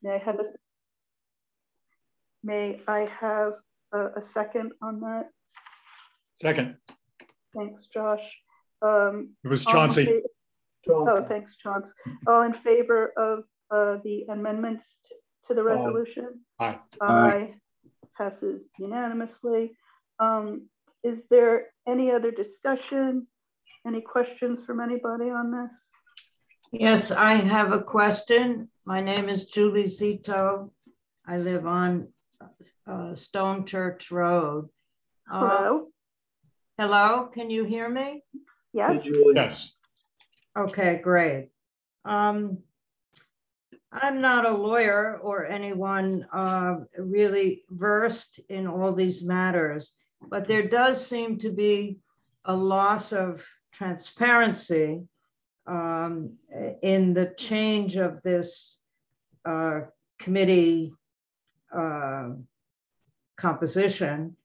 May I have a second on that? Second. Thanks, Josh. It was Chauncey. Oh, thanks, Chauncey. All in favor of the amendments to the resolution? Aye. Aye. Passes unanimously. Is there any other discussion? Any questions from anybody on this? Yes, I have a question. My name is Julie Zito. I live on Stone Church Road. Hello? Hello, can you hear me? Yes. Yes. Okay, great. I'm not a lawyer or anyone really versed in all these matters, but there does seem to be a loss of transparency in the change of this committee composition.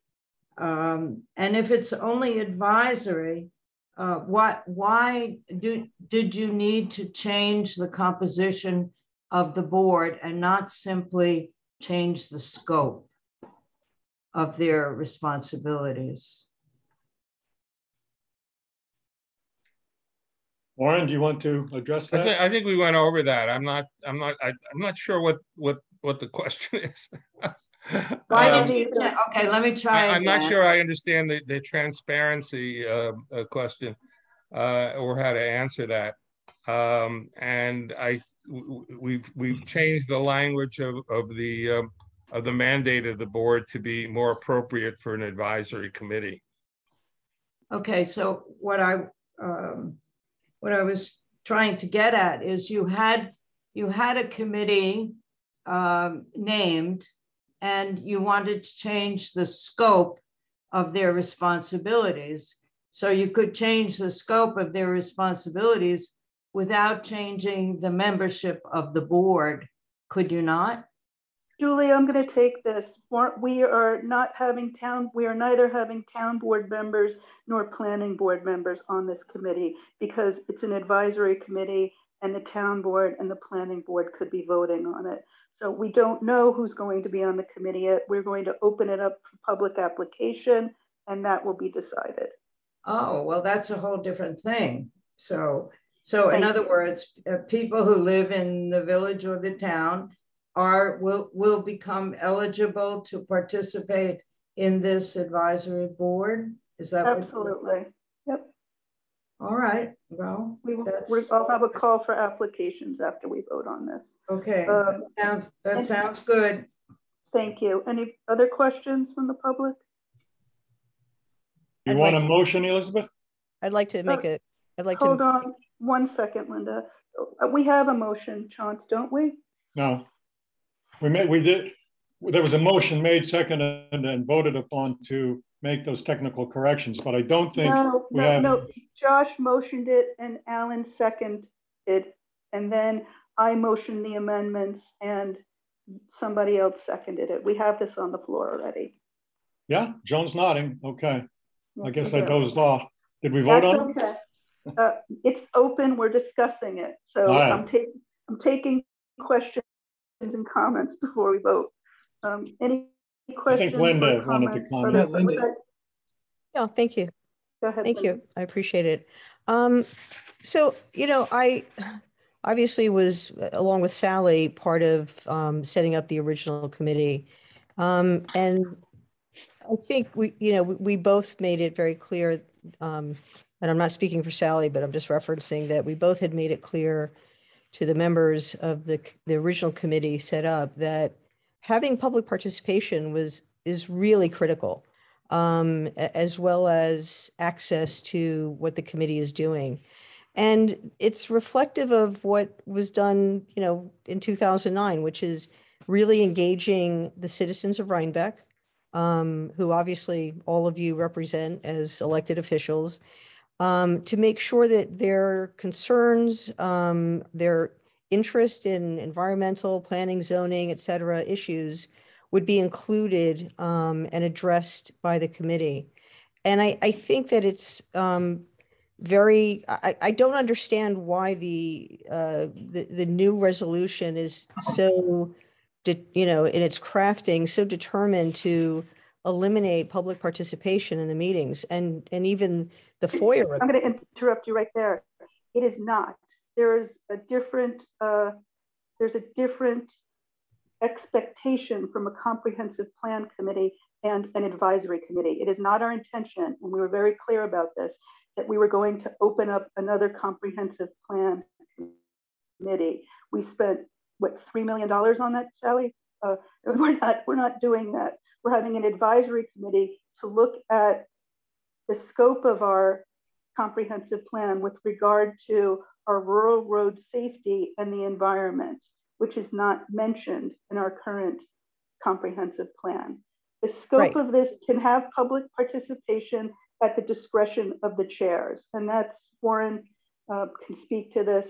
And if it's only advisory, why did you need to change the composition of the board and not simply change the scope of their responsibilities? Warren, do you want to address that? I think we went over that. I'm not sure what the question is. Why did you? Okay, let me try. I'm not sure I understand the transparency question or how to answer that. And we've changed the language of the mandate of the board to be more appropriate for an advisory committee. Okay, so what I was trying to get at is you had a committee named, and you wanted to change the scope of their responsibilities. So you could change the scope of their responsibilities without changing the membership of the board, could you not? Julie, I'm going to take this. We are neither having town board members nor planning board members on this committee because it's an advisory committee and the town board and the planning board could be voting on it. So we don't know who's going to be on the committee yet. We're going to open it up for public application and that will be decided. Oh, well, that's a whole different thing. So in other words, people who live in the village or the town will become eligible to participate in this advisory board? Is that absolutely? Yep. All right. Well, I'll have a call for applications after we vote on this. Okay. That sounds good. Thank you. Any other questions from the public? You want a motion, Elizabeth? I'd like to make it. Hold on 1 second, Linda. We have a motion, Chauncey, don't we? No. We did. There was a motion made, seconded, and voted upon to make those technical corrections, but I don't think no. Josh motioned it and Alan seconded it, and then I motioned the amendments and somebody else seconded it. We have this on the floor already. Yeah, Joan's nodding. Okay. Yes, I guess I dozed off. Did we vote on it? Okay. It's open. We're discussing it. So right. I'm taking questions and comments before we vote. Any questions? I think Linda wanted to comment. Yeah, Linda. No, thank you. Go ahead. Thank you. I appreciate it. So, I obviously was, along with Sally, part of setting up the original committee. And I think we both made it very clear, and I'm not speaking for Sally, but I'm just referencing that we both had made it clear to the members of the original committee set up that having public participation is really critical, as well as access to what the committee is doing. And it's reflective of what was done, in 2009, which is really engaging the citizens of Rhinebeck, who obviously all of you represent as elected officials, to make sure that their concerns, their interest in environmental planning, zoning, et cetera, issues would be included and addressed by the committee. And I think that it's I don't understand why the new resolution is so in its crafting, so determined to eliminate public participation in the meetings and even the FOIA. I'm going to interrupt you right there. It is not. There's a different expectation from a comprehensive plan committee and an advisory committee. It is not our intention, and we were very clear about this, that we were going to open up another comprehensive plan committee. We spent what, $3 million on that, Sally? We're not doing that. We're having an advisory committee to look at the scope of our comprehensive plan with regard to our rural road safety and the environment, which is not mentioned in our current comprehensive plan. The scope of this can have public participation at the discretion of the chairs, and that's, Warren can speak to this.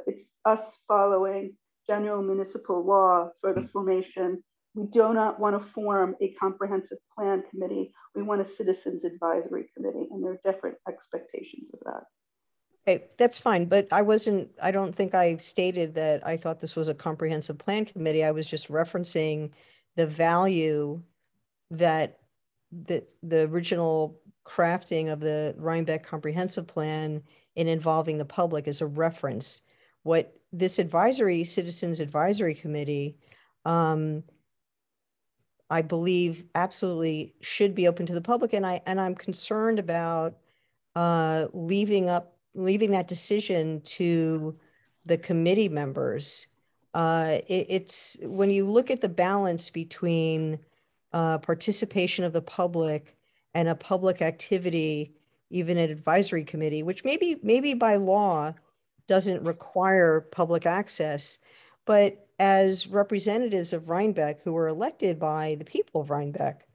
It's us following general municipal law for the formation. We do not want to form a comprehensive plan committee. We want a citizens advisory committee, and there are different expectations of that. Okay, that's fine, but I don't think I stated that I thought this was a comprehensive plan committee. I was just referencing the value that the original crafting of the Rhinebeck comprehensive plan in involving the public is a reference. What this citizens advisory committee, I believe absolutely should be open to the public. And I'm concerned about leaving that decision to the committee members. It's when you look at the balance between participation of the public and a public activity, even an advisory committee, which maybe by law doesn't require public access, but as representatives of Rhinebeck who were elected by the people of Rhinebeck,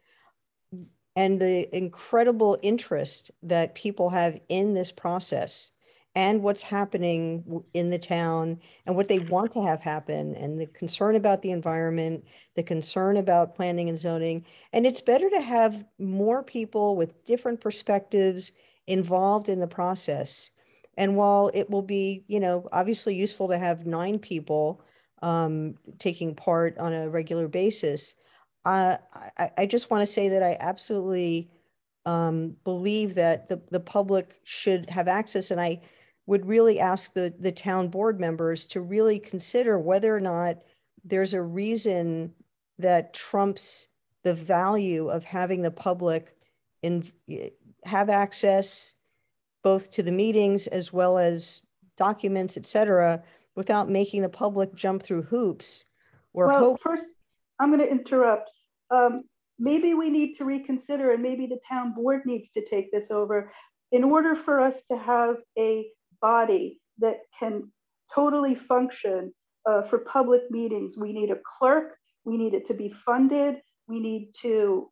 and the incredible interest that people have in this process and what's happening in the town and what they want to have happen, and the concern about the environment, the concern about planning and zoning. And it's better to have more people with different perspectives involved in the process. And while it will be, obviously useful to have 9 people taking part on a regular basis, I just want to say that I absolutely believe that the public should have access. And I would really ask the town board members to really consider whether or not there's a reason that trumps the value of having the public have access both to the meetings as well as documents, et cetera, without making the public jump through hoops or First, I'm going to interrupt. Maybe we need to reconsider, and maybe the town board needs to take this over. In order for us to have a body that can totally function for public meetings, we need a clerk, we need it to be funded, we need to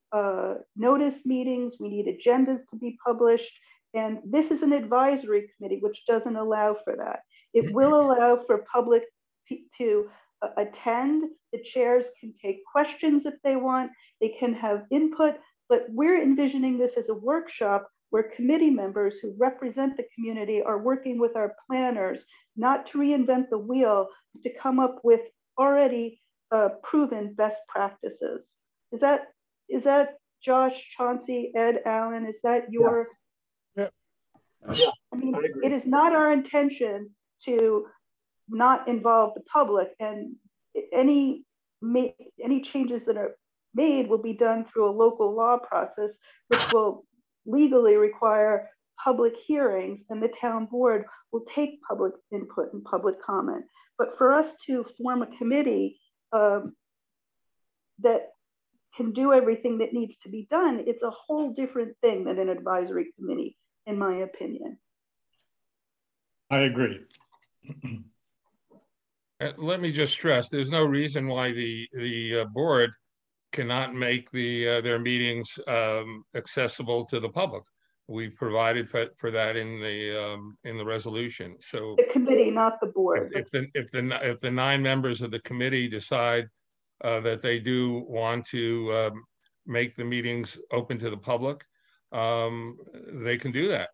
notice meetings, we need agendas to be published. And this is an advisory committee, which doesn't allow for that. It will allow for public to attend. The chairs can take questions if they want. They can have input, but we're envisioning this as a workshop where committee members who represent the community are working with our planners, not to reinvent the wheel, but to come up with already proven best practices. Is that Josh, Chauncey, Ed, Allen? Is that your? Yeah. I mean, it is not our intention to not involve the public, and any changes that are made will be done through a local law process, which will legally require public hearings, and the town board will take public input and public comment. But for us to form a committee that can do everything that needs to be done, it's a whole different thing than an advisory committee, in my opinion. I agree. Let me just stress, there's no reason why the board cannot make their meetings accessible to the public. We've provided for that in the resolution. So the committee, not the board. If the 9 members of the committee decide that they do want to make the meetings open to the public, they can do that.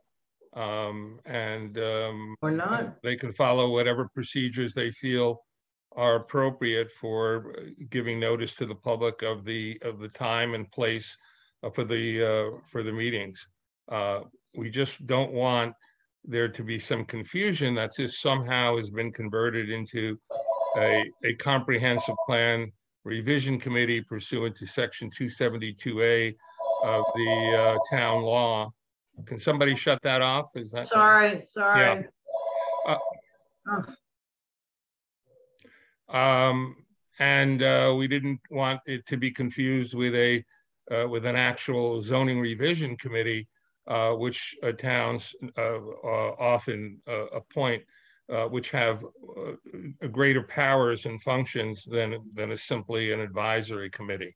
Or not. They can follow whatever procedures they feel are appropriate for giving notice to the public of the time and place for the meetings. We just don't want there to be some confusion that this somehow has been converted into a comprehensive plan revision committee pursuant to section 272A of the town law. Can somebody shut that off? Is that Sorry. Yeah. We didn't want it to be confused with an actual zoning revision committee, which towns often appoint, which have greater powers and functions than simply an advisory committee.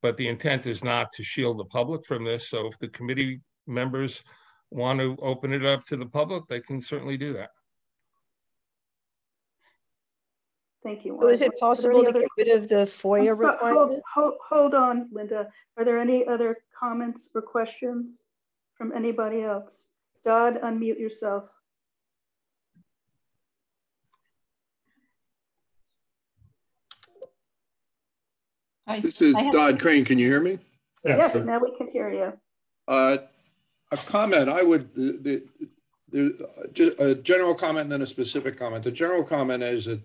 But the intent is not to shield the public from this. So if the committee members want to open it up to the public, they can certainly do that. Thank you. So is it possible to get rid of the FOIA requirement? Hold on, Linda. Are there any other comments or questions from anybody else? Dodd, unmute yourself. This is Dodd Crane. Can you hear me? Yes, now we can hear you. A comment. I would, just a general comment and then a specific comment. The general comment is that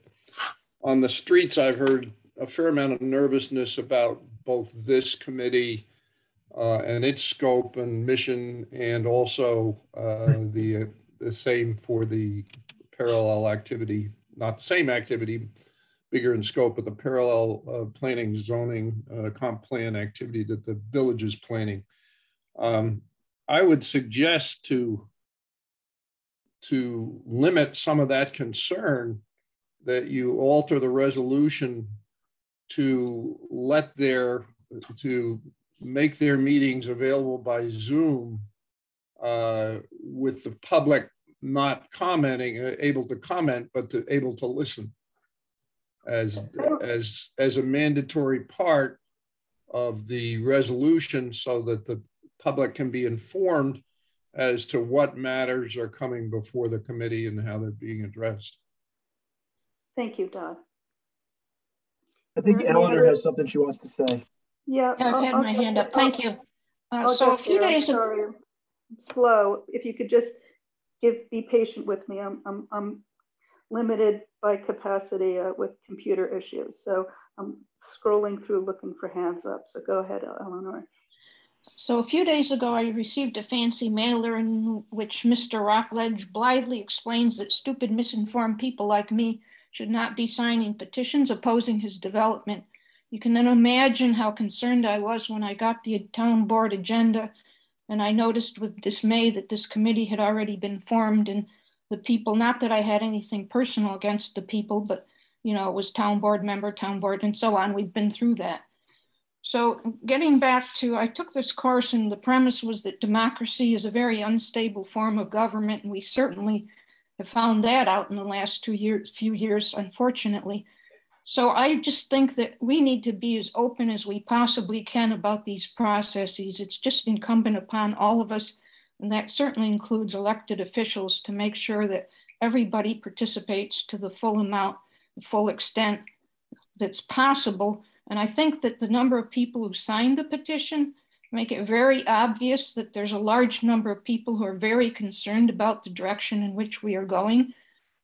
on the streets, I've heard a fair amount of nervousness about both this committee and its scope and mission, and also the same for the parallel activity, not the same activity, bigger in scope, but the parallel planning, zoning, comp plan activity that the village is planning. I would suggest to limit some of that concern, that you alter the resolution to make their meetings available by Zoom with the public not commenting, able to comment, but able to listen as a mandatory part of the resolution, so that the public can be informed as to what matters are coming before the committee and how they're being addressed. Thank you, Dodd. I think Eleanor has something she wants to say. Yeah, I've had my hand up. Thank you. So a few days ago, sorry, I'm slow. If you could just be patient with me. I'm limited by capacity with computer issues, so I'm scrolling through looking for hands up. So go ahead, Eleanor. So a few days ago, I received a fancy mailer in which Mr. Rockledge blithely explains that stupid, misinformed people like me should not be signing petitions opposing his development. You can then imagine how concerned I was when I got the town board agenda, and I noticed with dismay that this committee had already been formed, and the people, not that I had anything personal against the people, but you know, it was town board member, town board, and so on. We've been through that. So getting back to, I took this course and the premise was that democracy is a very unstable form of government, and we certainly have found that out in the last few years, unfortunately. So I just think that we need to be as open as we possibly can about these processes. It's just incumbent upon all of us, and that certainly includes elected officials, to make sure that everybody participates to the full amount, the full extent that's possible. And I think that the number of people who signed the petition make it very obvious that there's a large number of people who are very concerned about the direction in which we are going.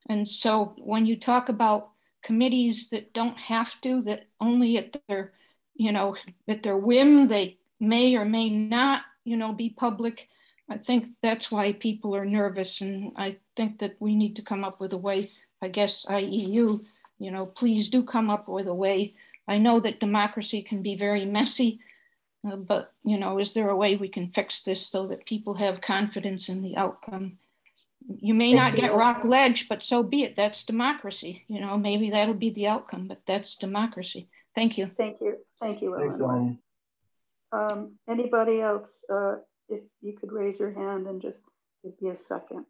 And so when you talk about committees that don't have to, that only at their, you know, at their whim, they may or may not, you know, be public, I think that's why people are nervous. And I think that we need to come up with a way, I guess, i.e. you know, please do come up with a way. I know that democracy can be very messy, but, you know, is there a way we can fix this so that people have confidence in the outcome? You may not get Rockledge, but so be it. That's democracy. You know, maybe that'll be the outcome, but that's democracy. Thank you. Thank you. Thank you, Thanks, Eleanor. Anybody else, if you could raise your hand and just give me a second.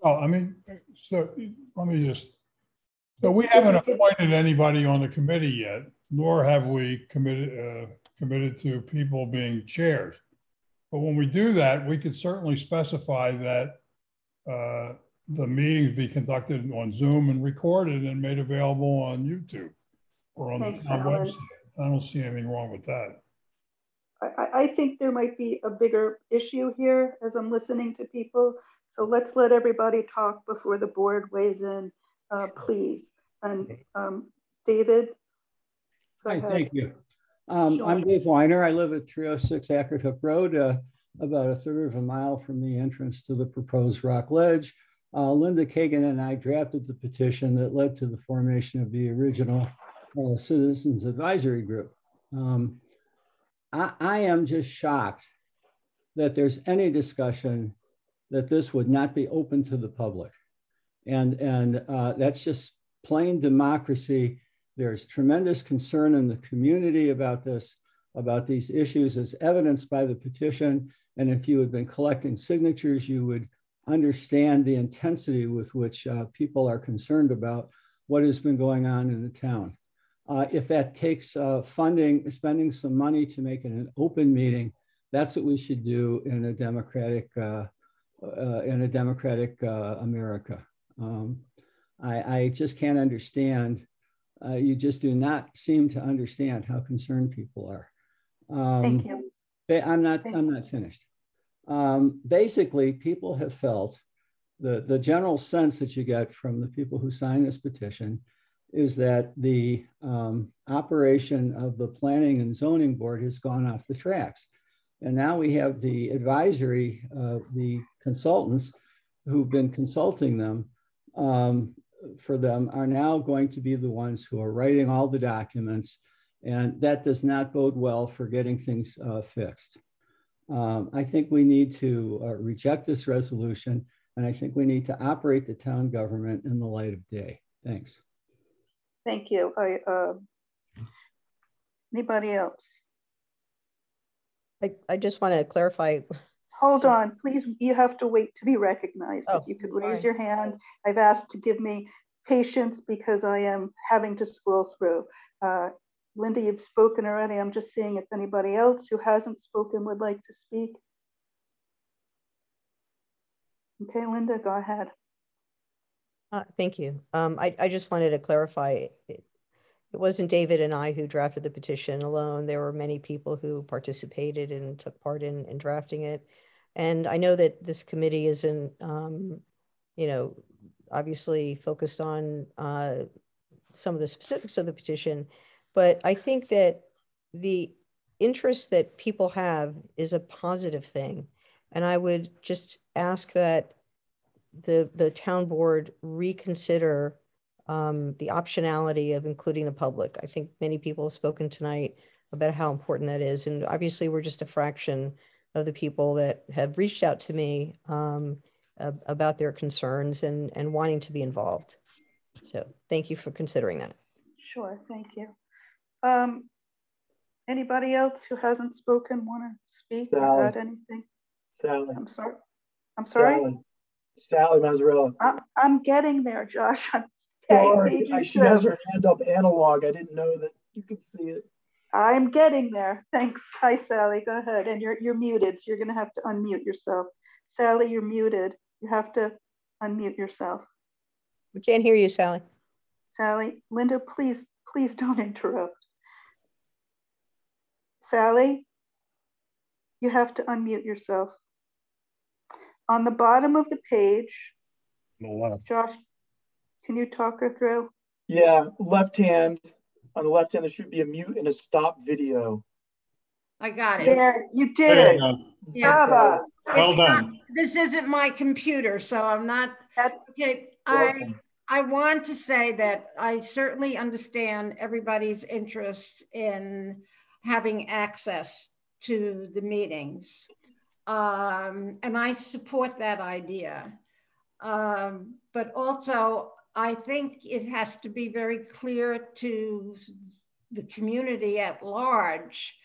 Oh, I mean, so let me just, so we haven't appointed anybody on the committee yet, nor have we committed to people being chairs. But when we do that, we could certainly specify that the meetings be conducted on Zoom and recorded and made available on YouTube or on the Thanks, town Alan. website. I don't see anything wrong with that. I think there might be a bigger issue here as I'm listening to people. So let's let everybody talk before the board weighs in, please. And David, go Hi, ahead. thank you. Sure. I'm Dave Weiner. I live at 306 Ackert Hook Road, about a third of a mile from the entrance to the proposed rock ledge. Linda Kagan and I drafted the petition that led to the formation of the original Citizens Advisory Group. I am just shocked that there's any discussion that this would not be open to the public. And that's just plain democracy. There's tremendous concern in the community about this, about these issues as evidenced by the petition. And if you had been collecting signatures, you would understand the intensity with which people are concerned about what has been going on in the town. If that takes funding, spending some money to make it an open meeting, that's what we should do in a democratic America. I just can't understand. You just do not seem to understand how concerned people are. Thank you. I'm not finished. Basically, people have felt the general sense that you get from the people who sign this petition is that the operation of the Planning and Zoning Board has gone off the tracks. And now we have the advisory, the consultants who've been consulting them for them are now going to be the ones who are writing all the documents. And that does not bode well for getting things fixed. I think we need to reject this resolution, and I think we need to operate the town government in the light of day. Thanks. Thank you. Anybody else? I just want to clarify. Hold on, please. You have to wait to be recognized. Oh, if you could sorry. raise your hand. I've asked to give me patience because I am having to scroll through. Linda, you've spoken already. I'm just seeing if anybody else who hasn't spoken would like to speak. Okay, Linda, go ahead. Thank you. I just wanted to clarify. It wasn't David and I who drafted the petition alone. There were many people who participated and took part in drafting it. And I know that this committee isn't, obviously focused on some of the specifics of the petition, but I think that the interest that people have is a positive thing. And I would just ask that the town board reconsider the optionality of including the public. I think many people have spoken tonight about how important that is. And obviously we're just a fraction of the people that have reached out to me about their concerns and wanting to be involved. So thank you for considering that. Sure, thank you. Anybody else who hasn't spoken want to speak or add anything? Sally. I'm sorry. I'm sorry. Sally Mazzarella. I'm getting there, Josh. Sorry, she has her hand up analog. I didn't know that you could see it. I'm getting there. Thanks. Hi, Sally. Go ahead. And you're muted, so you're going to have to unmute yourself. Sally, you're muted. You have to unmute yourself. We can't hear you, Sally. Sally, Linda, please don't interrupt. Sally, you have to unmute yourself. On the bottom of the page, Josh, can you talk her through? Yeah, left hand. On the left hand, there should be a mute and a stop video. I got it. There, you did it. Yeah. Bravo. Well done. This isn't my computer, so I'm not. Okay, I want to say that I certainly understand everybody's interest in having access to the meetings. And I support that idea. But also, I think it has to be very clear to the community at large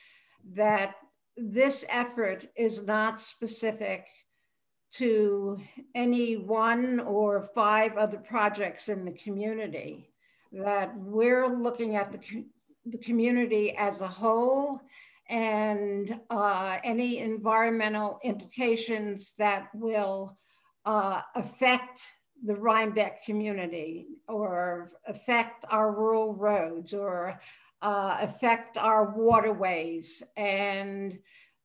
that this effort is not specific to any one or 5 other projects in the community, that we're looking at the community as a whole, and any environmental implications that will affect the Rhinebeck community or affect our rural roads or affect our waterways. And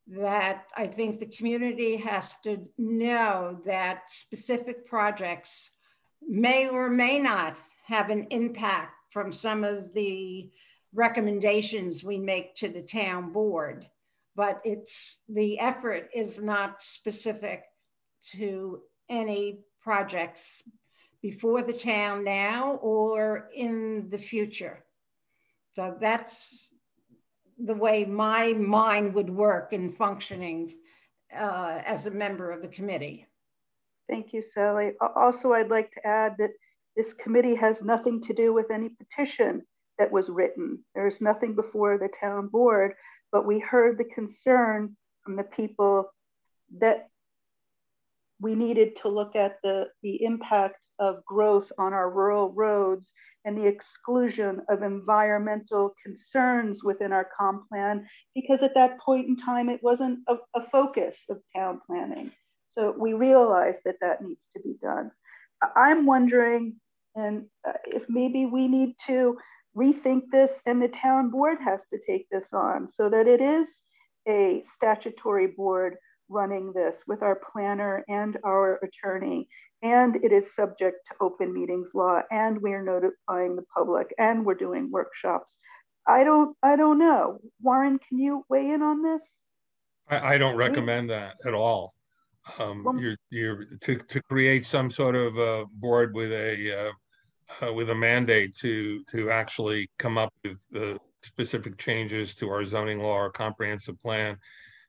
that I think the community has to know that specific projects may or may not have an impact from some of the recommendations we make to the town board, but the effort is not specific to any projects before the town now or in the future. So that's the way my mind would work in functioning as a member of the committee. Thank you, Sally. Also, I'd like to add that this committee has nothing to do with any petition that was written. There's nothing before the town board, but we heard the concern from the people that we needed to look at the impact of growth on our rural roads and the exclusion of environmental concerns within our comp plan, because at that point in time, it wasn't a focus of town planning. So we realized that that needs to be done. I'm wondering, and if maybe we need to rethink this and the town board has to take this on so that it is a statutory board running this with our planner and our attorney, and it is subject to open meetings law, and we're notifying the public, and we're doing workshops. I don't know. Warren, can you weigh in on this? I don't recommend that at all. You're to create some sort of board with a mandate to actually come up with specific changes to our zoning law or comprehensive plan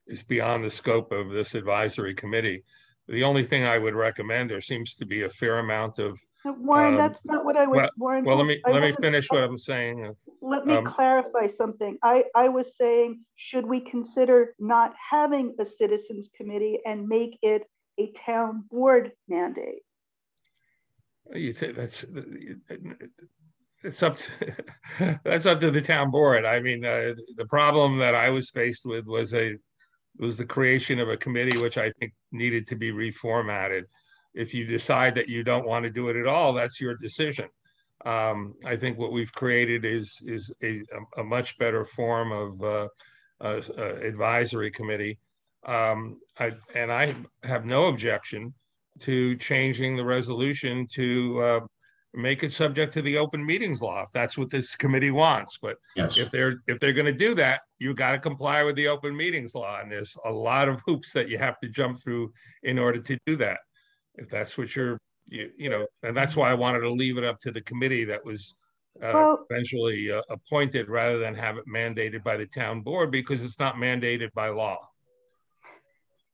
is beyond the scope of this advisory committee. The only thing I would recommend, there seems to be a fair amount of Warren, that's not what I was, Warren. Well, let me finish what I'm saying. Let me clarify something. I was saying, should we consider not having a citizens committee and make it a town board mandate? You say it's up to that's up to the town board. I mean, the problem that I was faced with was the creation of a committee, which I think needed to be reformatted. If you decide that you don't want to do it at all, that's your decision. I think what we've created is a much better form of advisory committee. And I have no objection to changing the resolution to make it subject to the open meetings law, if that's what this committee wants. But yes, if they're going to do that, you got to comply with the open meetings law, and there's a lot of hoops that you have to jump through in order to do that. If that's what you know, and that's why I wanted to leave it up to the committee that was eventually appointed, rather than have it mandated by the town board, because it's not mandated by law.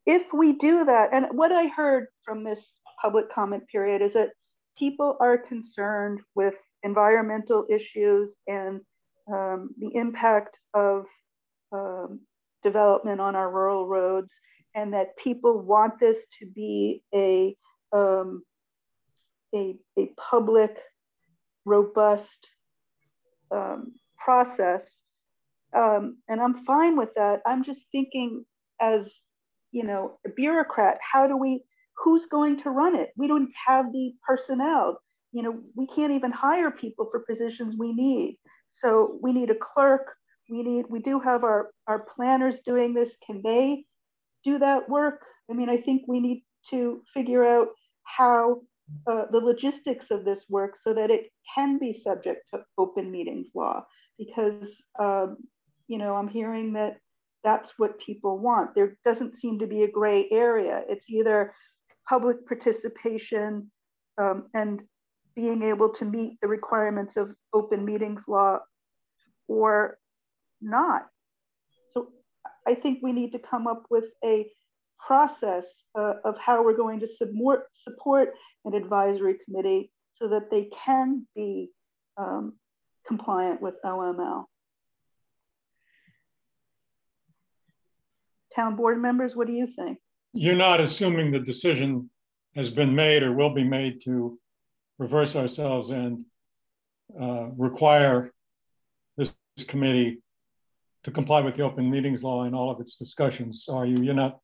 If we do that, and what I heard from this public comment period is that people are concerned with environmental issues and the impact of development on our rural roads, and that people want this to be a public, robust process. And I'm fine with that. I'm just thinking, as you know, a bureaucrat, who's going to run it? We don't have the personnel. You know, we can't even hire people for positions we need. So we need a clerk. We do have our planners doing this. Can they do that work? I mean, I think we need to figure out how the logistics of this work so that it can be subject to open meetings law, because you know, I'm hearing that that's what people want. There doesn't seem to be a gray area. It's either public participation and being able to meet the requirements of open meetings law or not. So I think we need to come up with a process of how we're going to support an advisory committee so that they can be compliant with OML. Town board members, what do you think? You're not assuming the decision has been made or will be made to reverse ourselves and require this committee to comply with the open meetings law and all of its discussions, are you? You're not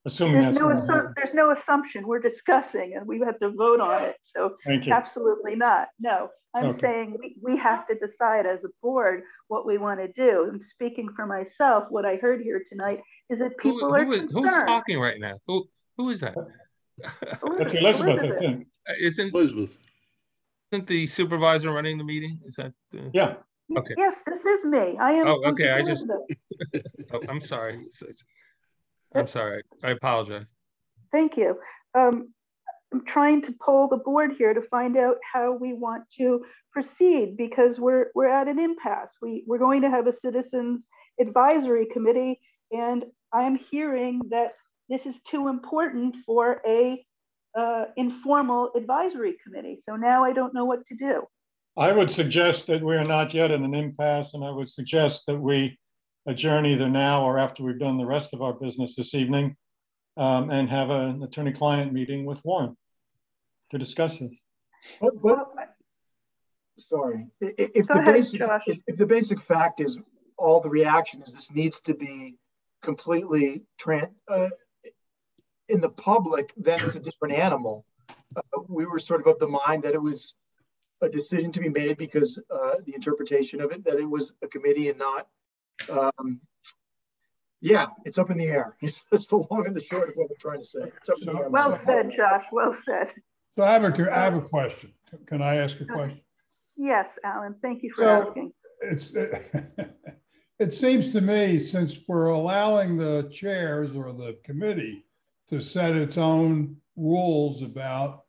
assuming There's that's going to happen. there's no assumption. We're discussing and we have to vote on it. So Thank you. absolutely not. No, I'm saying we have to decide as a board what we want to do. And speaking for myself, what I heard here tonight is that people are concerned. Who's talking right now? Who is that? That's Elizabeth, I think. Elizabeth. Isn't the supervisor running the meeting? Is that? Yeah. Okay. Yes, this is me. I am. Oh, okay. I'm sorry. I'm sorry. I apologize. Thank you. I'm trying to poll the board here to find out how we want to proceed because we're at an impasse. We're going to have a citizens advisory committee, and I'm hearing that this is too important for a informal advisory committee. So now I don't know what to do. I would suggest that we are not yet in an impasse, and I would suggest that we adjourn either now or after we've done the rest of our business this evening and have an attorney-client meeting with Warren to discuss this. Sorry, if the basic fact is all the reaction is this needs to be completely in the public, then it's a different animal. We were sort of the mind that it was a decision to be made because the interpretation of it, that it was a committee and not, yeah, it's up in the air. It's the long and the short of what we're trying to say. It's up in the air. Well said, Josh, well said. So I have a question. Can I ask a question? Yes, Alan, thank you for asking. It seems to me, since we're allowing the chairs or the committee to set its own rules about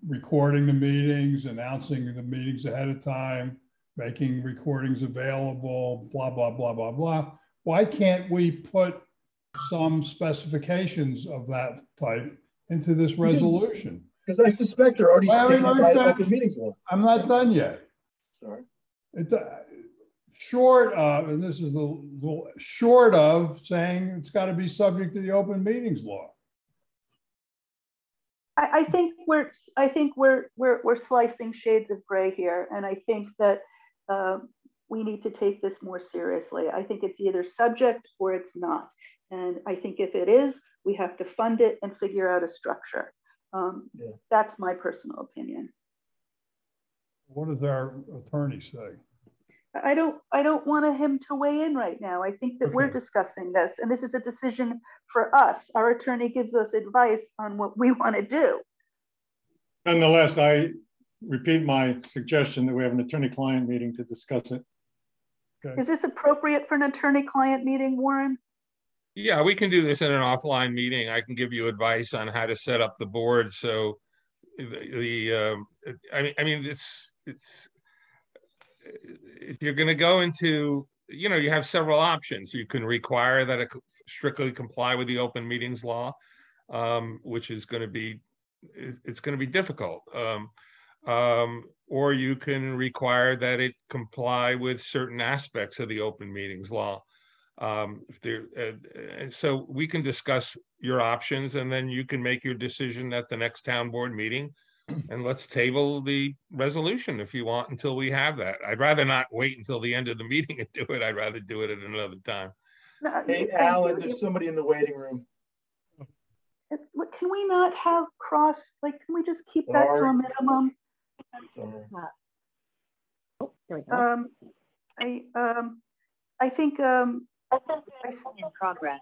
recording the meetings, announcing the meetings ahead of time, making recordings available, blah, blah, blah, blah, blah. Why can't we put some specifications of that type into this resolution? Because I suspect they're already stated by open meetings law. I'm not done yet. Sorry. Short of, and this is a little short of saying it's got to be subject to the open meetings law. I think we're slicing shades of gray here, and I think that we need to take this more seriously. I think it's either subject or it's not, and I think if it is, we have to fund it and figure out a structure. That's my personal opinion. What does our attorney say? I don't want him to weigh in right now. I think that we're discussing this, and this is a decision for us. Our attorney gives us advice on what we want to do. Nonetheless, I repeat my suggestion that we have an attorney-client meeting to discuss it. Okay. Is this appropriate for an attorney-client meeting, Warren? Yeah, we can do this in an offline meeting. I can give you advice on how to set up the board. So, I mean, it's if you're going to go into, you have several options. You can require that it strictly comply with the open meetings law, which is going to be, it's going to be difficult. Or you can require that it comply with certain aspects of the open meetings law. So we can discuss your options, and then you can make your decision at the next town board meeting. And let's table the resolution if you want until we have that. I'd rather not wait until the end of the meeting and do it. I'd rather do it at another time. Hey, Alan, there's somebody in the waiting room. Can we not have can we just keep that to a minimum? Sorry. Oh, there we go. I think in progress.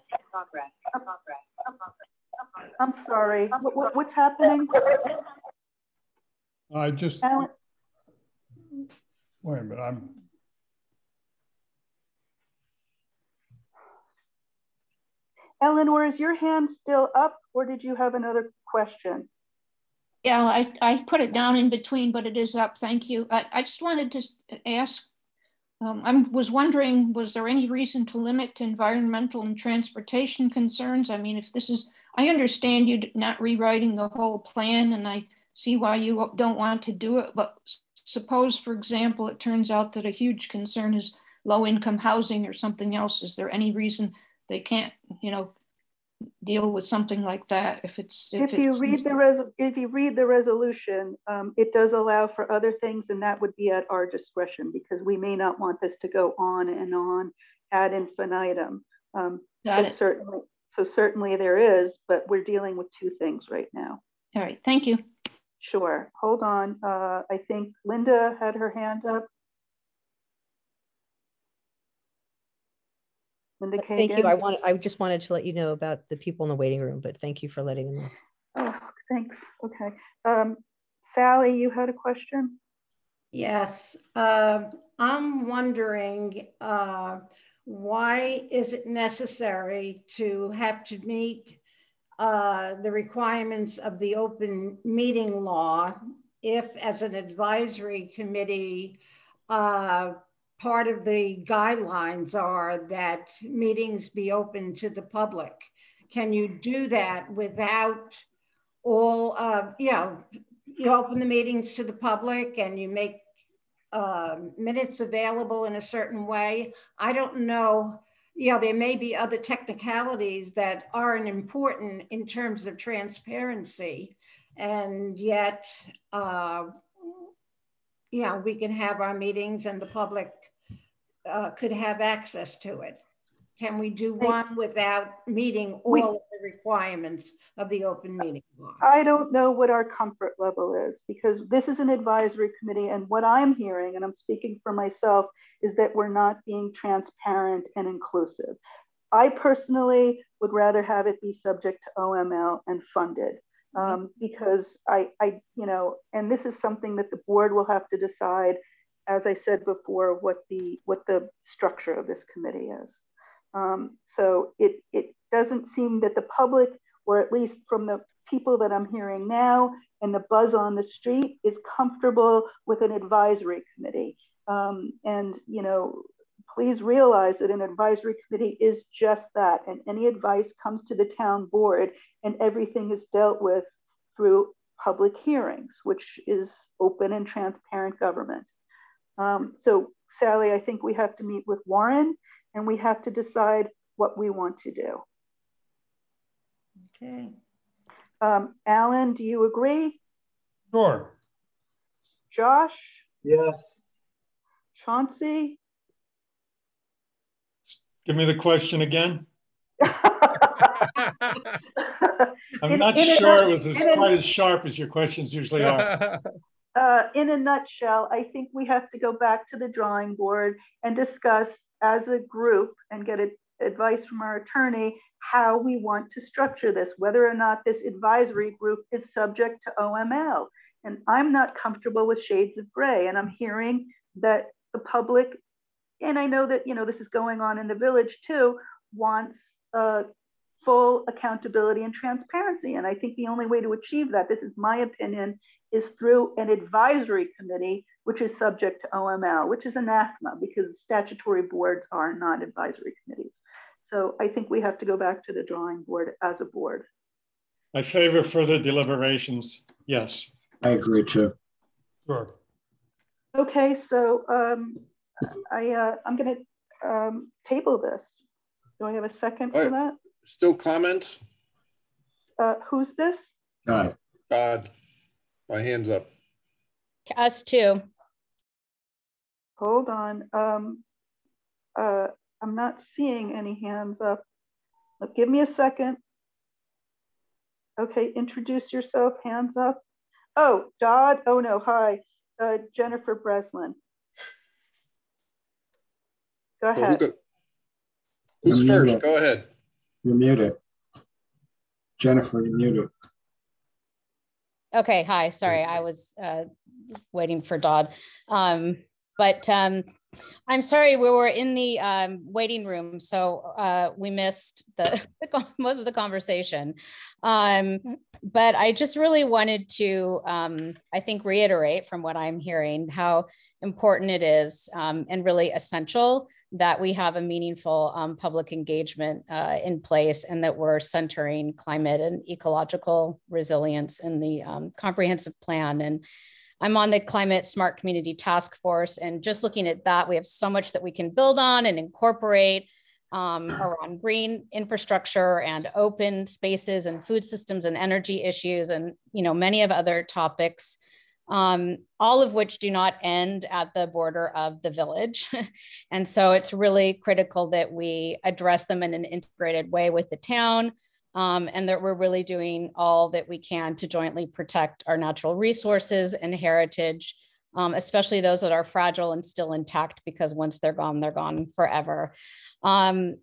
I'm sorry. What's happening? I just Alan? Wait a minute. Eleanor, is your hand still up, or did you have another question? Yeah, I put it down in between, but it is up. Thank you. I just wanted to ask. I was wondering, was there any reason to limit environmental and transportation concerns? I mean, if this is, I understand you not rewriting the whole plan, and I see why you don't want to do it, but suppose, for example, it turns out that a huge concern is low-income housing or something else. Is there any reason they can't, deal with something like that? If you read the resolution, it does allow for other things, and that would be at our discretion, because we may not want this to go on and on ad infinitum. So certainly there is, but we're dealing with two things right now. All right, thank you. Sure, hold on. I think Linda had her hand up. Linda Kagan. Thank you. I just wanted to let you know about the people in the waiting room, but thank you for letting them know. Oh, thanks. Okay. Sally, you had a question? Yes. I'm wondering why is it necessary to have to meet the requirements of the open meeting law if, as an advisory committee, part of the guidelines are that meetings be open to the public? Can you do that without all, you open the meetings to the public and you make minutes available in a certain way? I don't know. There may be other technicalities that aren't important in terms of transparency, and yet, we can have our meetings and the public could have access to it. Can we do one without meeting all of the requirements of the open meeting law? I don't know what our comfort level is, because this is an advisory committee, and what I'm hearing, and I'm speaking for myself, is that we're not being transparent and inclusive. I personally would rather have it be subject to OML and funded, because and this is something that the board will have to decide, as I said before, what the structure of this committee is. So it doesn't seem that the public, or at least from the people that I'm hearing now and the buzz on the street, is comfortable with an advisory committee. Please realize that an advisory committee is just that, and any advice comes to the town board, and everything is dealt with through public hearings, which is open and transparent government. So Sally, I think we have to meet with Warren, and we have to decide what we want to do. Okay. Alan, do you agree? Sure. Josh? Yes. Chauncey? Give me the question again. I'm not In sure it was quite as sharp as your questions usually are. In a nutshell, I think we have to go back to the drawing board and discuss as a group and get advice from our attorney how we want to structure this, whether or not this advisory group is subject to OML. And I'm not comfortable with shades of gray, and I'm hearing that the public, and I know that this is going on in the village too, wants full accountability and transparency. And I think the only way to achieve that, this is my opinion, is through an advisory committee, which is subject to OML, which is anathema because statutory boards are not advisory committees. So I think we have to go back to the drawing board as a board. I favor further deliberations. Yes. I agree too. Sure. Okay, so I'm going to table this. Do I have a second for that? Still comments? Who's this? God. My hand's up. Us too. Hold on. I'm not seeing any hands up. Give me a second. Okay, introduce yourself, hands up. Oh, Dodd, oh no, hi. Jennifer Breslin. Go ahead. Who's first? Go ahead. You're muted. Jennifer, you're muted. Okay, hi, sorry, I was waiting for Dodd. But I'm sorry, we were in the waiting room, so we missed most of the conversation. But I just really wanted to, I think, reiterate from what I'm hearing how important it is and really essential that we have a meaningful public engagement in place, and that we're centering climate and ecological resilience in the comprehensive plan. And I'm on the Climate Smart Community Task Force, and just looking at that, we have so much that we can build on and incorporate around green infrastructure and open spaces and food systems and energy issues, and many of other topics all of which do not end at the border of the village. And so it's really critical that we address them in an integrated way with the town, and that we're really doing all that we can to jointly protect our natural resources and heritage, especially those that are fragile and still intact, because once they're gone forever.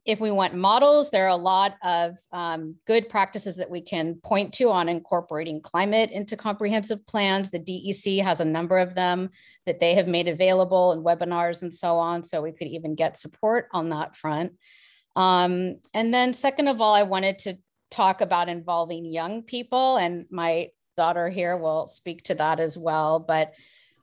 If we want models, there are a lot of good practices that we can point to on incorporating climate into comprehensive plans. The DEC has a number of them that they have made available in webinars and so on, so we could even get support on that front. And then second of all, I wanted to talk about involving young people, and my daughter here will speak to that as well, but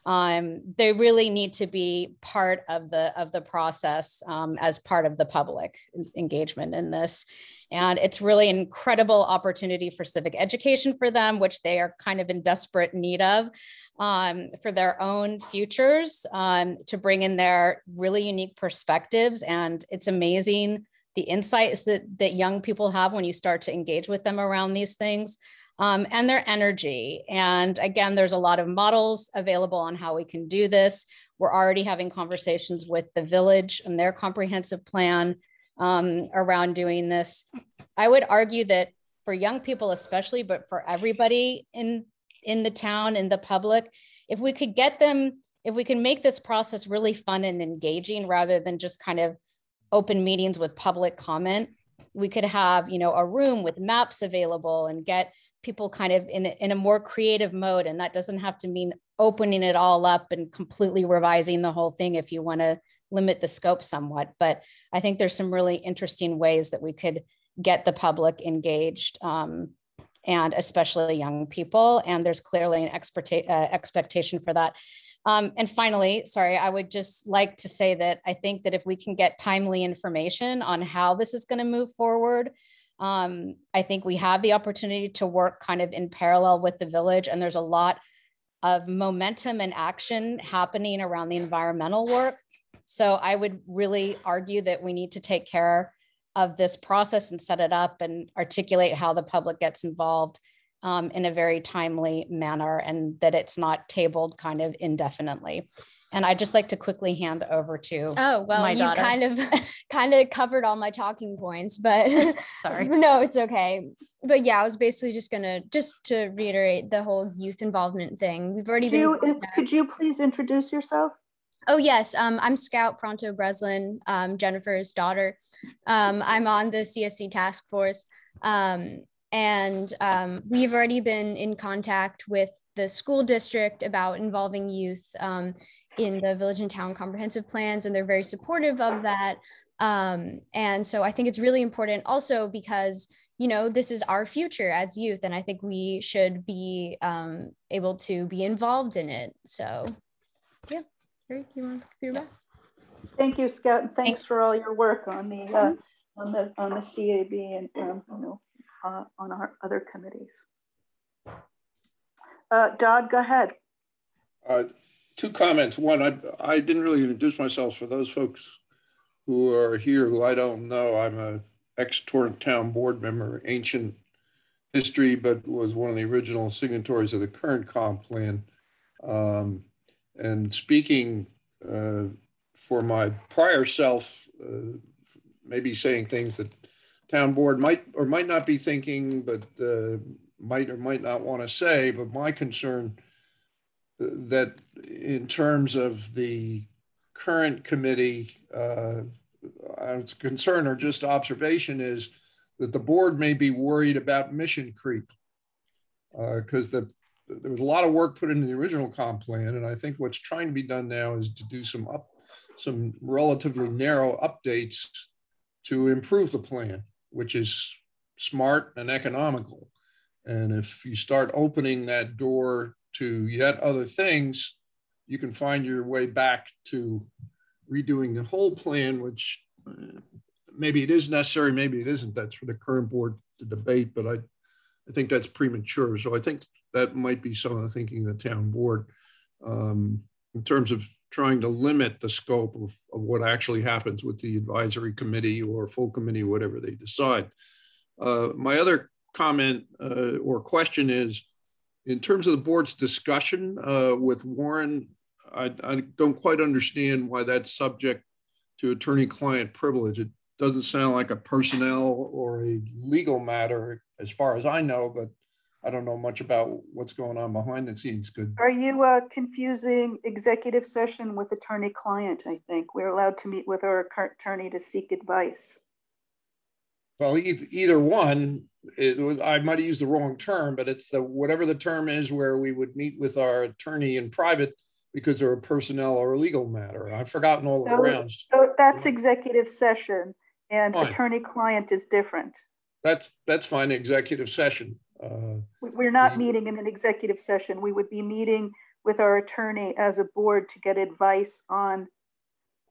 they really need to be part of the process as part of the public engagement in this. And it's really an incredible opportunity for civic education for them, which they are kind of in desperate need of for their own futures, to bring in their really unique perspectives. And it's amazing the insights that young people have when you start to engage with them around these things. And their energy. And again, there's a lot of models available on how we can do this. We're already having conversations with the village and their comprehensive plan around doing this. I would argue that for young people especially, but for everybody in the town, in the public, if we could get them, if we can make this process really fun and engaging rather than just kind of open meetings with public comment, we could have, a room with maps available and get people kind of in a more creative mode. And that doesn't have to mean opening it all up and completely revising the whole thing if you want to limit the scope somewhat. But I think there's some really interesting ways that we could get the public engaged, and especially young people. And there's clearly an expectation for that. And finally, sorry, I would just like to say that I think that if we can get timely information on how this is going to move forward, I think we have the opportunity to work kind of in parallel with the village, and there's a lot of momentum and action happening around the environmental work. So I would really argue that we need to take care of this process and set it up and articulate how the public gets involved in a very timely manner, and that it's not tabled kind of indefinitely. And I'd just like to quickly hand over to my daughter. You kind of covered all my talking points, but sorry. No, it's okay. But yeah, I was basically just to reiterate the whole youth involvement thing. We've already Could you please introduce yourself? Oh yes, I'm Scout Pronto Breslin, Jennifer's daughter. I'm on the CSC task force. And we've already been in contact with the school district about involving youth in the village and town comprehensive plans, and they're very supportive of that. And so I think it's really important also because, this is our future as youth, and I think we should be able to be involved in it. So yeah, Eric, you want to be back? Thank you, Scott, and thanks for all your work on the on the CAB and on our other committees. Dodd, go ahead. Two comments. One, I didn't really introduce myself for those folks who are here who I don't know. I'm a ex-Torrent Town board member, ancient history, but was one of the original signatories of the current comp plan. And speaking for my prior self, maybe saying things that town board might or might not be thinking, but might or might not want to say, but my concern that in terms of the current committee, concern or just observation is that the board may be worried about mission creep because there was a lot of work put into the original comp plan, and I think what's trying to be done now is to do some relatively narrow updates to improve the plan, which is smart and economical. And if you start opening that door to yet other things, you can find your way back to redoing the whole plan, which maybe it is necessary, maybe it isn't. That's for the current board to debate, but I think that's premature. So I think that might be some of the thinking of the town board in terms of trying to limit the scope of what actually happens with the advisory committee or full committee, whatever they decide. My other comment or question is, In terms of the board's discussion with Warren, I don't quite understand why that's subject to attorney-client privilege. It doesn't sound like a personnel or a legal matter as far as I know, but I don't know much about what's going on behind the scenes. Good. Are you confusing executive session with attorney-client? I think we're allowed to meet with our attorney to seek advice. Well, either one. I might have used the wrong term, but it's whatever the term is where we would meet with our attorney in private because they're a personnel or a legal matter. I've forgotten all the grounds. So that's executive session, and fine. Attorney-client is different. That's fine. Executive session. We're not meeting in an executive session. We would be meeting with our attorney as a board to get advice on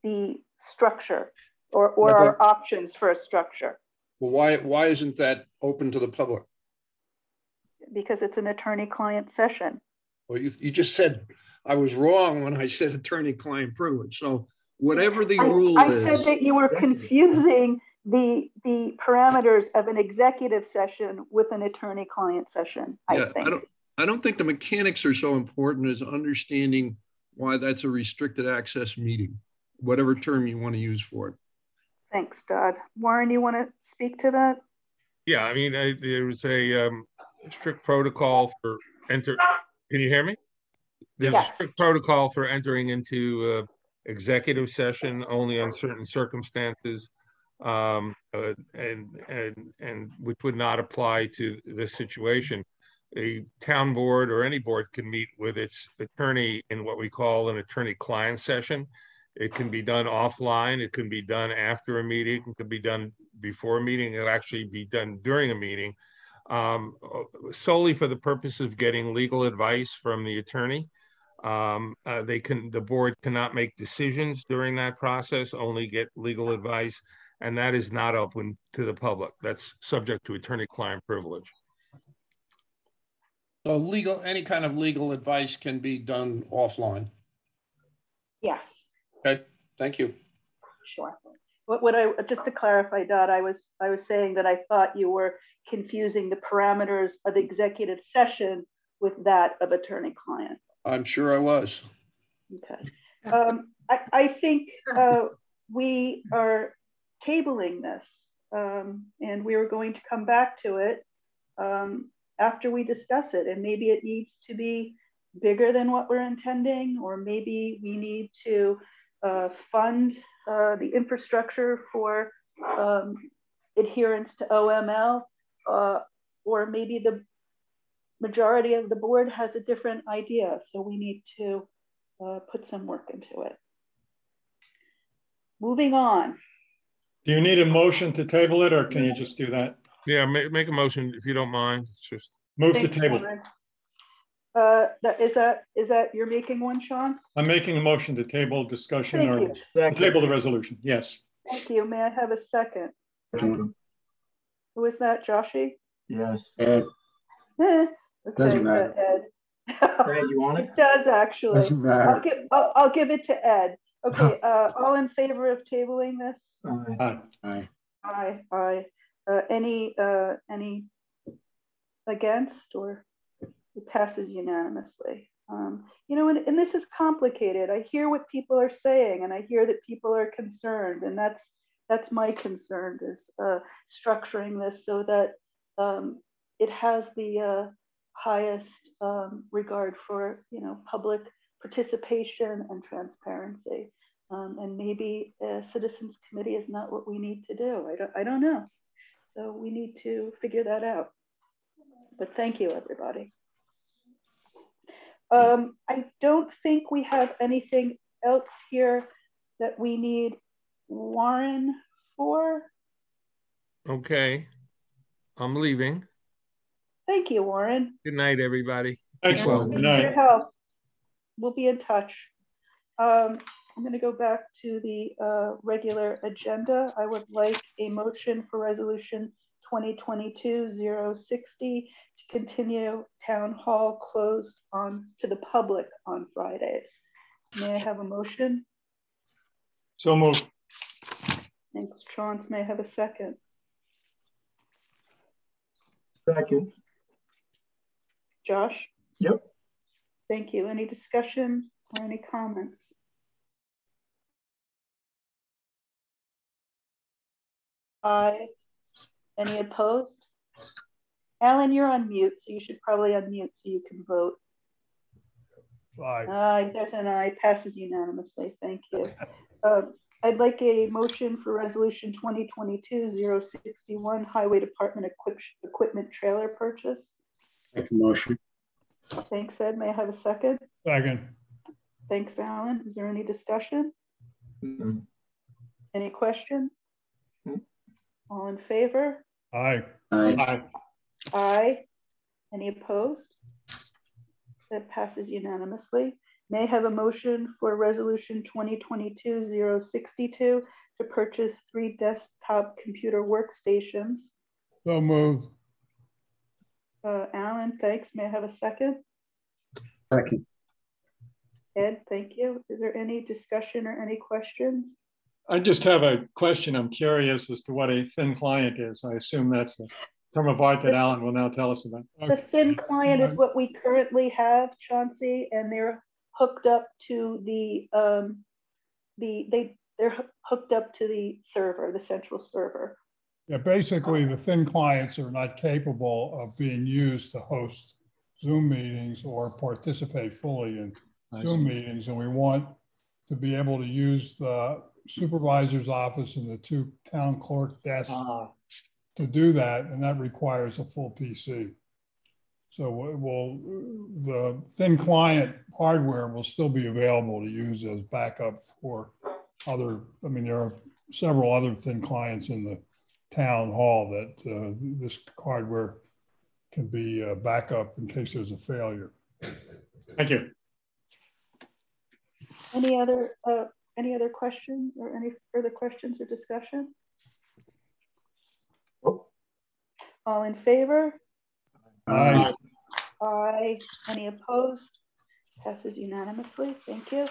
the structure or our options for a structure. Well, why isn't that open to the public? Because it's an attorney-client session. Well, you just said I was wrong when I said attorney-client privilege. So whatever the rule is. I said that you were confusing the parameters of an executive session with an attorney-client session, I think. I don't think the mechanics are so important as understanding why that's a restricted access meeting, whatever term you want to use for it. Thanks, Dodd. Warren, you want to speak to that? Yeah, I mean, there was a strict protocol for Can you hear me? There's a strict protocol for entering into executive session only on certain circumstances, and which would not apply to this situation. A town board or any board can meet with its attorney in what we call an attorney-client session. It can be done offline. It can be done after a meeting. It can be done before a meeting. It'll actually be done during a meeting, solely for the purpose of getting legal advice from the attorney. The board cannot make decisions during that process, only get legal advice, and that is not open to the public. That's subject to attorney-client privilege. So any kind of legal advice can be done offline. Yes. Okay, thank you. Sure. Just to clarify, Dodd, I was saying that I thought you were confusing the parameters of executive session with that of attorney-client. I'm sure I was. Okay. I think we are tabling this, and we are going to come back to it after we discuss it, and maybe it needs to be bigger than what we're intending, or maybe we need to fund the infrastructure for adherence to OML, or maybe the majority of the board has a different idea. So we need to put some work into it. Moving on. Do you need a motion to table it, or can you just do that? Yeah, make a motion if you don't mind. It's just move to table. Is that you're making one, Sean? I'm making a motion to table discussion. Thank or table the resolution. Yes. Thank you. May I have a second? Who is that, Joshi? Yes. Ed. Okay, Doesn't matter. Ed. Ed, you want it? It does actually. Doesn't matter. I'll give it to Ed. Okay, all in favor of tabling this? Aye. Aye. Aye. Aye. Any against, or it passes unanimously? You know, and this is complicated. I hear what people are saying, and I hear that people are concerned, and that's my concern, is structuring this so that it has the highest regard for, you know, public participation and transparency. And maybe a citizens committee is not what we need to do. I don't know. So we need to figure that out. But thank you, everybody. I don't think we have anything else here that we need Warren for. okay. I'm leaving. Thank you, Warren. Good night, everybody. Thanks, Well. Good night. Your help. We'll be in touch. I'm going to go back to the regular agenda. I would like a motion for resolution 2022-060 to continue town hall closed to the public on Fridays. May I have a motion? So moved. Thanks, Chauncey. May I have a second? Second. Josh? Yep. Thank you. Any discussion or any comments? Aye. Any opposed? Alan, you're on mute, so you should probably unmute so you can vote. Aye. There's an aye, passes unanimously. Thank you. I'd like a motion for resolution 2022-061 Highway Department equipment trailer purchase. Make a motion. Thanks, Ed. May I have a second? Second. Thanks, Alan. Is there any discussion? Mm-hmm. Any questions? Mm-hmm. All in favor? Aye. Aye. Aye. Aye. Any opposed? That passes unanimously. May I have a motion for resolution 2022-062 to purchase 3 desktop computer workstations. So moved. Alan, thanks. May I have a second? Second. Ed, thank you. Is there any discussion or any questions? I just have a question. I'm curious as to what a thin client is. I assume that's a term of art that Alan will now tell us about. The thin client is what we currently have, Chauncey, and they're hooked up to they're hooked up to the server, the central server. Yeah, basically the thin clients are not capable of being used to host Zoom meetings or participate fully in Zoom meetings. And we want to be able to use the supervisor's office and the 2 town clerk desks to do that. And that requires a full PC. So the thin client hardware will still be available to use as backup for other, I mean, there are several other thin clients in the town hall that this hardware can be backup in case there's a failure. Thank you. Any other questions or any further questions or discussion? Oh. All in favor? Aye. Aye. Any opposed? Passes unanimously. Thank you.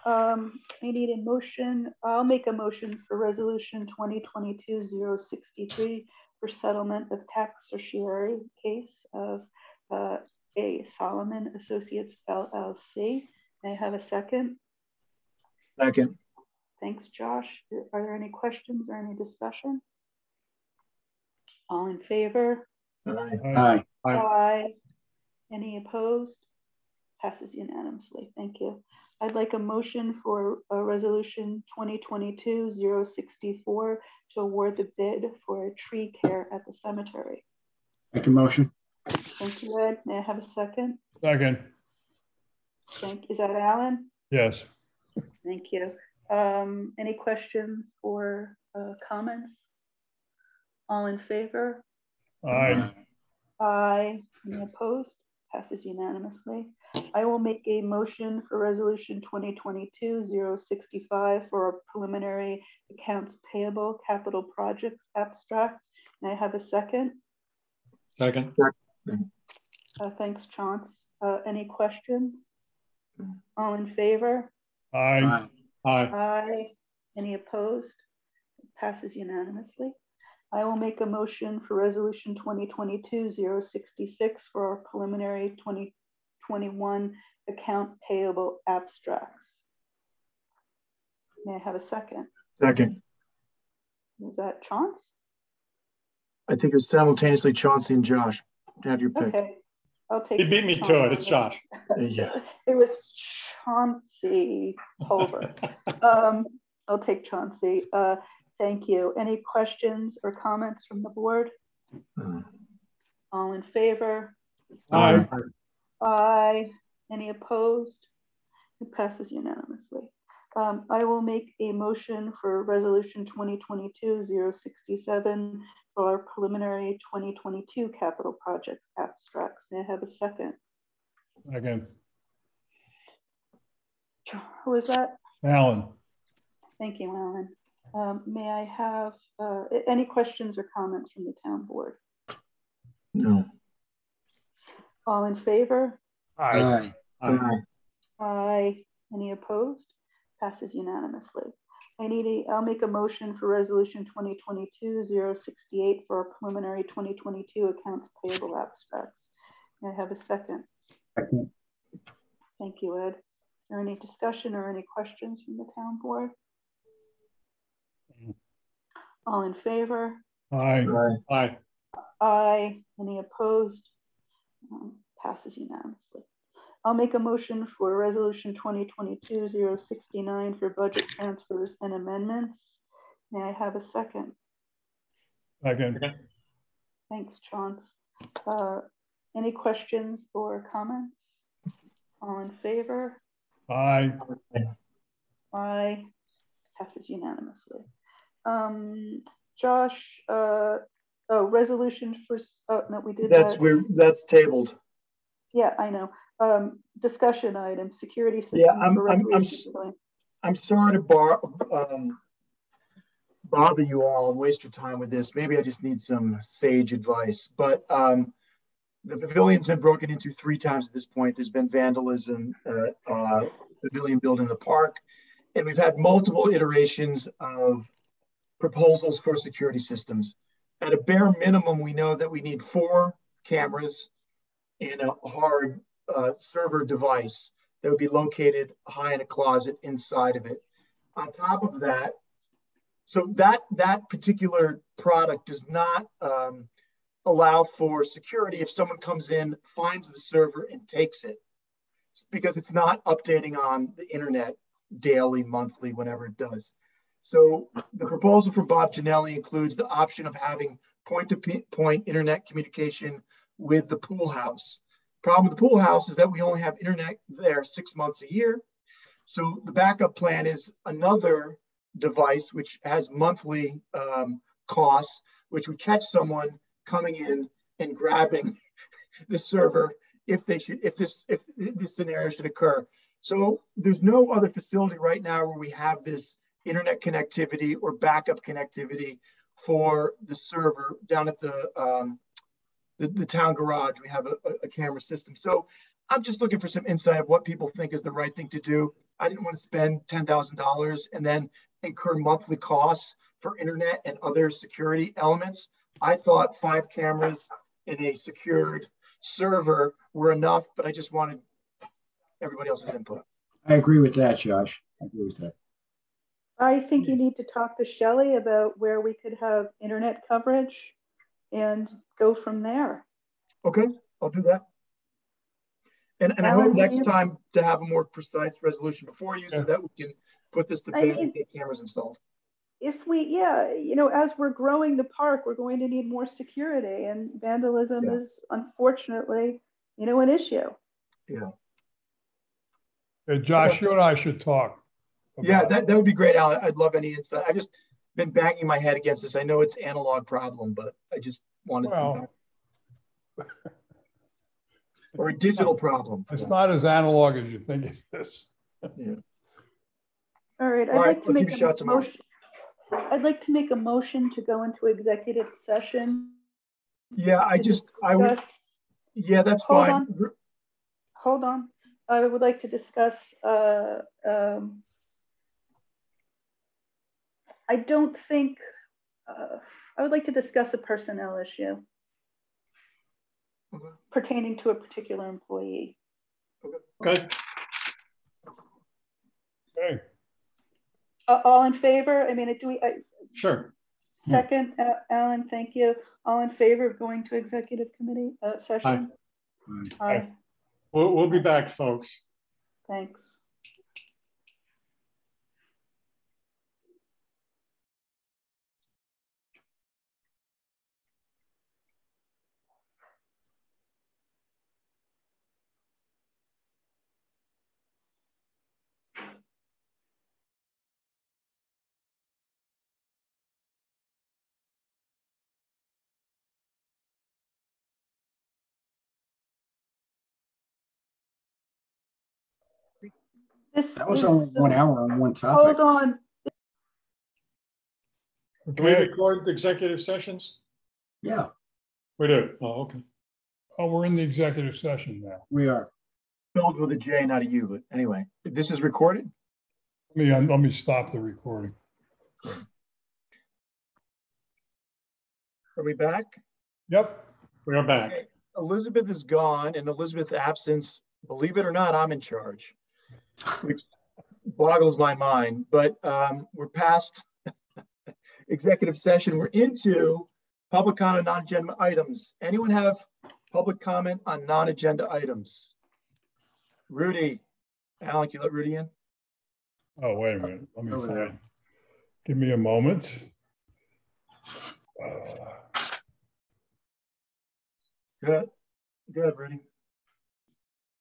I need a motion. I'll make a motion for resolution 2022-063 for settlement of tax certiorari case of A. Solomon Associates LLC. May I have a second? Second. Thanks, Josh. Are there any questions or any discussion? All in favor? Aye. Aye. Aye. Any opposed? Passes unanimously. Thank you. I'd like a motion for a resolution 2022-064 to award the bid for a tree care at the cemetery. Make a motion. Thank you, Ed. May I have a second? Second. Is that Alan? Yes. Thank you. Any questions or comments? All in favor? Aye. Aye. Any opposed? Passes unanimously. I will make a motion for resolution 2022-065 for a preliminary accounts payable capital projects abstract. May I have a second? Second. Thanks, Chauncey. Any questions? All in favor? Aye. Aye. Aye. Any opposed? It passes unanimously. I will make a motion for resolution 2022-066 for our preliminary 2021 account payable abstracts. May I have a second? Second. Is that Chauncey? I think it's simultaneously Chauncey and Josh. Have your pick. Okay. I'll take. He beat me to it. It's Josh. Yeah. It was Chauncey Holbert. I'll take Chauncey. Thank you. Any questions or comments from the board? All in favor? Aye. Aye. Any opposed? It passes unanimously. I will make a motion for resolution 2022-067 for our preliminary 2022 capital projects abstracts. May I have a second? Second. Who is that? Alan. Thank you, Alan. May I have any questions or comments from the town board? No. All in favor? Aye. Aye. Aye. Any opposed? Passes unanimously. I'll make a motion for resolution 2022-068 for our preliminary 2022 accounts payable abstracts. May I have a second? Second. Thank you, Ed. Is there any discussion or any questions from the town board? All in favor? Aye. Aye. Aye. Any opposed? Passes unanimously. I'll make a motion for resolution 2022-069 for budget transfers and amendments. May I have a second? Second. Thanks, Chauncey. Any questions or comments? All in favor? Aye. Aye. Passes unanimously. Josh, resolution for, no, we did That's that. That's tabled. Yeah, I know. Discussion item, security system. Yeah, I'm sorry to bother you all and waste your time with this. Maybe I just need some sage advice. But the pavilion's been broken into 3 times at this point. There's been vandalism at pavilion built in the park. And we've had multiple iterations of proposals for security systems. At a bare minimum, we know that we need 4 cameras and a hard server device that would be located high in a closet inside of it. On top of that, so that particular product does not allow for security if someone comes in, finds the server and takes it, because it's not updating on the internet daily, monthly, whenever it does. So the proposal from Bob Janelli includes the option of having point-to-point internet communication with the pool house. Problem with the pool house is that we only have internet there 6 months a year. So the backup plan is another device which has monthly costs, which would catch someone coming in and grabbing the server if this scenario should occur. So there's no other facility right now where we have this internet connectivity or backup connectivity for the server. Down at the town garage, we have a camera system. So I'm just looking for some insight of what people think is the right thing to do. I didn't want to spend $10,000 and then incur monthly costs for internet and other security elements. I thought 5 cameras and a secured server were enough, but I just wanted everybody else's input. I agree with that, Josh. I agree with that. I think you need to talk to Shelley about where we could have internet coverage and go from there. Okay, I'll do that. And I hope next time to have a more precise resolution before you so that we can put this to bed and get cameras installed. If we, you know, as we're growing the park, we're going to need more security, and vandalism is unfortunately, you know, an issue. Yeah. Josh, you and I should talk. Yeah, that would be great, Al. I'd love any insight. I've just been banging my head against this. I know it's an analog problem, but I just wanted to. Or a digital problem. It's not as analog as you think it is. Yeah. All right. I'd like to make a motion. I'd like to make a motion to go into executive session. Yeah, yeah, that's fine. Hold on. I would like to discuss, I would like to discuss a personnel issue pertaining to a particular employee. Okay. Okay. All in favor? I mean, Sure. Second, Alan, thank you. All in favor of going to executive committee session? Aye. Aye. We'll be back, folks. Thanks. That was only 1 hour on one topic. Hold on. Do we record the executive sessions? Yeah. We do. Oh, okay. Oh, we're in the executive session now. We are. Spelled with a J, not a U, but anyway, this is recorded. Let me stop the recording. Are we back? Yep. We are back. Okay. Elizabeth is gone. In Elizabeth's absence, believe it or not, I'm in charge, which boggles my mind. But we're past executive session. We're into public comment on non-agenda items. Anyone have public comment on non-agenda items? Rudy, Alan, can you let Rudy in? Oh, wait a minute. Let me Over there. find. Give me a moment. Good. Good, Rudy.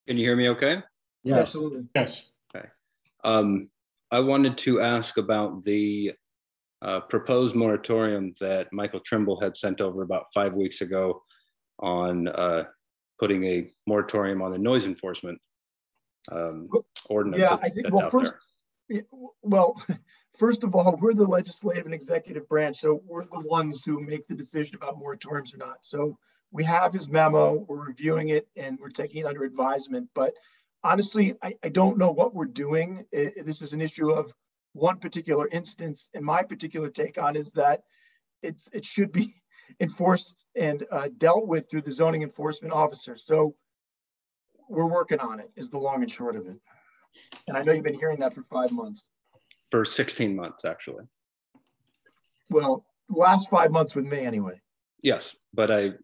Can you hear me okay? Yes. Absolutely. Yes. Okay. I wanted to ask about the proposed moratorium that Michael Trimble had sent over about 5 weeks ago on putting a moratorium on the noise enforcement ordinance that's out there. Well, first of all, we're the legislative and executive branch, so we're the ones who make the decision about moratoriums or not. So we have his memo, we're reviewing it, and we're taking it under advisement. But honestly, I don't know what we're doing. This is an issue of one particular instance, and my particular take on is that it should be enforced and dealt with through the zoning enforcement officer. So we're working on it, is the long and short of it. And I know you've been hearing that for 5 months. For 16 months, actually. Well, last 5 months with me anyway. Yes, but I've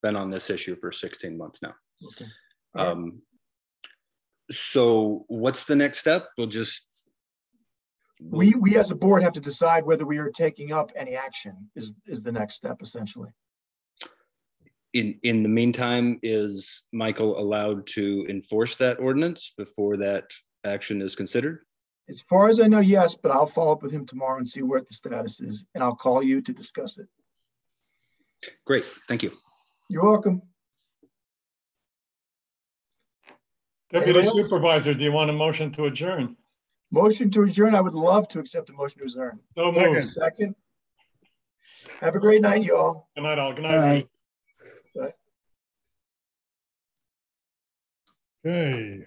been on this issue for 16 months now. Okay. So what's the next step? We as a board have to decide whether we are taking up any action is the next step, essentially. In the meantime, is Michael allowed to enforce that ordinance before that action is considered? As far as I know, yes, but I'll follow up with him tomorrow and see what the status is, and I'll call you to discuss it. Great, thank you. You're welcome. Deputy Supervisor, do you want a motion to adjourn? Motion to adjourn. I would love to accept a motion to adjourn. So moved. Second. Have a great night, you all. Good night, all. Good night. Bye. Okay.